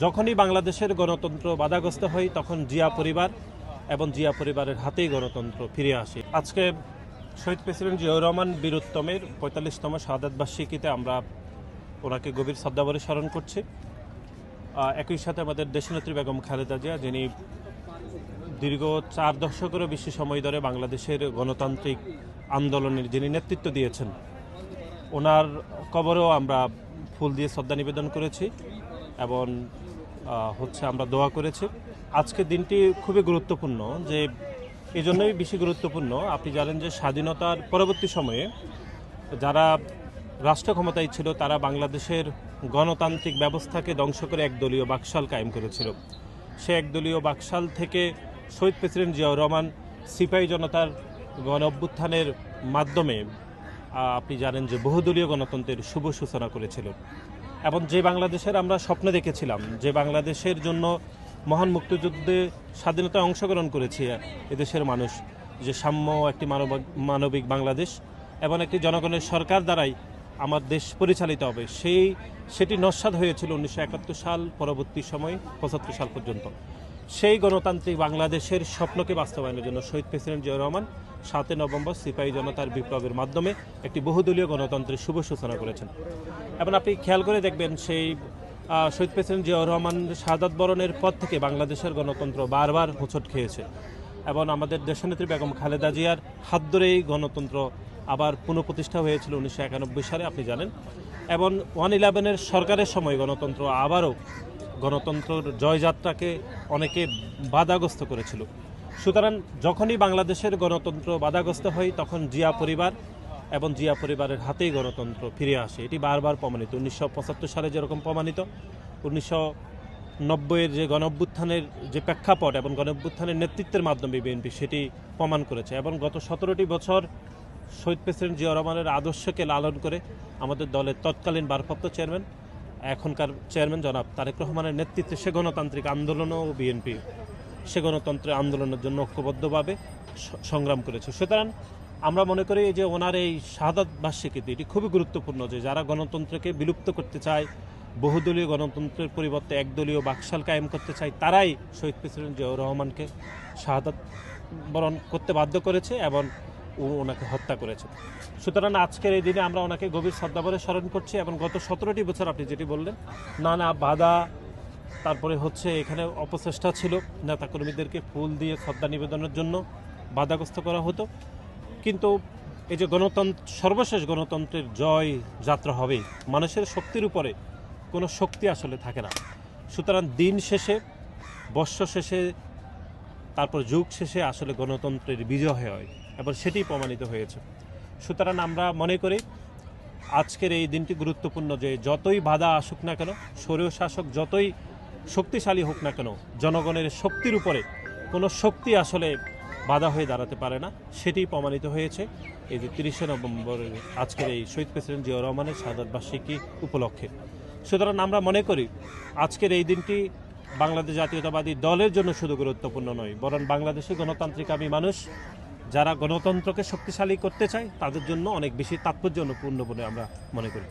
যখনই বাংলাদেশের গণতন্ত্র বাধাগ্রস্ত হয় তখন জিয়া পরিবার এবং জিয়া পরিবারের হাতেই গণতন্ত্র ফিরে আসে। আজকে শহীদ প্রেসিডেন্ট জিয়াউর রহমান বীরোত্তমের ৪৫তম শাহাদাত বার্ষিকীতে আমরা ওনাকে গভীর শ্রদ্ধাভরে স্মরণ করছি। একই সাথে আমাদের দেশনেত্রী বেগম খালেদা জিয়া, যিনি দীর্ঘ ৪ দশকেরও বেশি সময় ধরে বাংলাদেশের গণতান্ত্রিক আন্দোলনের যিনি নেতৃত্ব দিয়েছেন, ওনার কবরেও আমরা ফুল দিয়ে শ্রদ্ধা নিবেদন করেছি এবং আমরা দোয়া করেছি। আজকের দিনটি খুবই গুরুত্বপূর্ণ, যে এই জন্যই বেশি গুরুত্বপূর্ণ। আপনি জানেন যে স্বাধীনতার পরবর্তী সময়ে যারা রাষ্ট্র ক্ষমতায় ছিল তারা বাংলাদেশের গণতান্ত্রিক ব্যবস্থাকে ধ্বংস করে একদলীয় বাকশাল কায়েম করেছিল। সে একদলীয় বাকশাল থেকে শহীদ প্রেসিডেন্ট জিয়াউর রহমান সিপাহী জনতার গণ অভ্যুত্থানের মাধ্যমে আপনি জানেন যে বহুদলীয় গণতন্ত্রের শুভ সূচনা করেছিল এবং যে বাংলাদেশের আমরা স্বপ্ন দেখেছিলাম, যে বাংলাদেশের জন্য মহান মুক্তিযুদ্ধে স্বাধীনতায় অংশগ্রহণ করেছে এদেশের মানুষ, যে সাম্য একটি মানবিক বাংলাদেশ এবং একটি জনগণের সরকার দ্বারাই আমার দেশ পরিচালিত হবে, সেটি নস্যাৎ হয়েছিল 1971 সাল পরবর্তী সময় 75 সাল পর্যন্ত। সেই গণতান্ত্রিক বাংলাদেশের স্বপ্নকে বাস্তবায়নের জন্য শহীদ প্রেসিডেন্ট জিয়াউর রহমান 7 নভেম্বর সিপাহী জনতার বিপ্লবের মাধ্যমে একটি বহুদলীয় গণতন্ত্রের শুভ সূচনা করেছেন। এবং আপনি খেয়াল করে দেখবেন, সেই শহীদ প্রেসিডেন্ট জিয়াউর রহমান শাহাদাত বরণের পর থেকে বাংলাদেশের গণতন্ত্র বারবার হোঁচট খেয়েছে এবং আমাদের দেশনেত্রী বেগম খালেদা জিয়ার হাত ধরেই গণতন্ত্র আবার পুনঃপ্রতিষ্ঠা হয়েছিল 1991 সালে, আপনি জানেন। এবং 1/11 সরকারের সময় গণতন্ত্র আবারও গণতন্ত্রের জয়যাত্রাকে অনেকে বাধাগ্রস্ত করেছিল। সুতরাং যখনই বাংলাদেশের গণতন্ত্র বাধাগ্রস্ত হয় তখন জিয়া পরিবার এবং জিয়া পরিবারের হাতেই গণতন্ত্র ফিরে আসে। এটি বারবার প্রমাণিত। 1975 সালে যেরকম প্রমাণিত, 1990-এর যে গণঅভ্যুত্থানের যে প্রেক্ষাপট এবং গণঅভ্যুত্থানের নেতৃত্বের মাধ্যমে বিএনপি সেটি প্রমাণ করেছে। এবং গত 17টি বছর শহীদ প্রেসিডেন্ট জিয়াউর রহমানের আদর্শকে লালন করে আমাদের দলের তৎকালীন ভারপ্রাপ্ত চেয়ারম্যান, এখনকার চেয়ারম্যান জনাব তারেক রহমানের নেতৃত্বে সে গণতান্ত্রিক আন্দোলনও বিএনপি সে গণতন্ত্রের আন্দোলনের জন্য ঐক্যবদ্ধভাবে সংগ্রাম করেছে। সুতরাং আমরা মনে করি যে ওনার এই শাহাদাত বার্ষিকীতে এটি খুবই গুরুত্বপূর্ণ, যে যারা গণতন্ত্রকে বিলুপ্ত করতে চায়, বহুদলীয় গণতন্ত্রের পরিবর্তে একদলীয় বাকশাল কায়েম করতে চায়, তারাই শহীদ প্রেসিডেন্ট জিয়াউর রহমানকে শাহাদাত বরণ করতে বাধ্য করেছে এবং ওনাকে হত্যা করেছে। সুতরাং আজকের এই দিনে আমরা ওনাকে গভীর শ্রদ্ধাভরে স্মরণ করছি এবং গত 17টি বছর আপনি যেটি বললেন, নানা বাধা, তারপরে এখানে অপচেষ্টা ছিল, নেতাকর্মীদেরকে ফুল দিয়ে শ্রদ্ধা নিবেদনের জন্য বাধাগ্রস্ত করা হতো। কিন্তু এই যে সর্বশেষ গণতন্ত্রের জয় যাত্রা হবে, মানুষের শক্তির উপরে কোনো শক্তি আসলে থাকে না। সুতরাং দিন শেষে, বর্ষ শেষে, তারপর যুগ শেষে আসলে গণতন্ত্রের বিজয় হয় এবং সেটি প্রমাণিত হয়েছে। সুতরাং আমরা মনে করি আজকের এই দিনটি গুরুত্বপূর্ণ, যে যতই বাধা আসুক না কেন, স্বৈরশাসক শাসক যতই শক্তিশালী হোক না কেন, জনগণের শক্তির উপরে কোনো শক্তি আসলে বাধা হয়ে দাঁড়াতে পারে না, সেটি প্রমাণিত হয়েছে এই যে 30 নভেম্বরের আজকের এই শহীদ প্রেসিডেন্ট জিয়াউর রহমানের শাহাদাত বার্ষিকী উপলক্ষে। সুতরাং আমরা মনে করি আজকের এই দিনটি বাংলাদেশ জাতীয়তাবাদী দলের জন্য শুধু গুরুত্বপূর্ণ নয়, বরং বাংলাদেশের গণতান্ত্রিকামী মানুষ যারা গণতন্ত্রকে শক্তিশালী করতে চায় তাদের জন্য অনেক বেশি তাৎপর্যপূর্ণ বলে আমরা মনে করি।